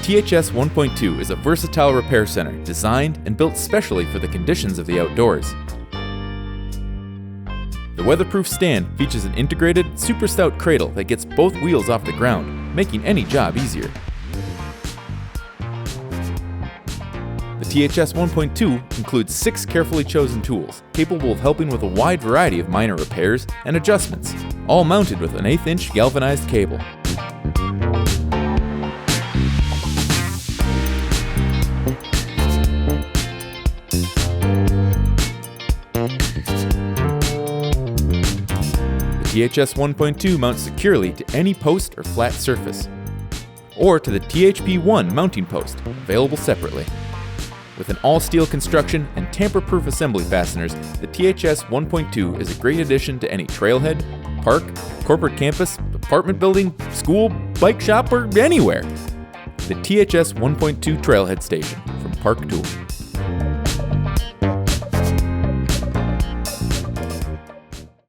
THS 1.2 is a versatile repair center designed and built specially for the conditions of the outdoors. The weatherproof stand features an integrated, super-stout cradle that gets both wheels off the ground, making any job easier. The THS 1.2 includes 6 carefully chosen tools, capable of helping with a wide variety of minor repairs and adjustments, all mounted with an 1/8" galvanized cable. The THS 1.2 mounts securely to any post or flat surface, or to the THP-1 mounting post, available separately. With an all-steel construction and tamper-proof assembly fasteners, the THS 1.2 is a great addition to any trailhead, park, corporate campus, apartment building, school, bike shop, or anywhere. The THS 1.2 Trailhead Station from Park Tool.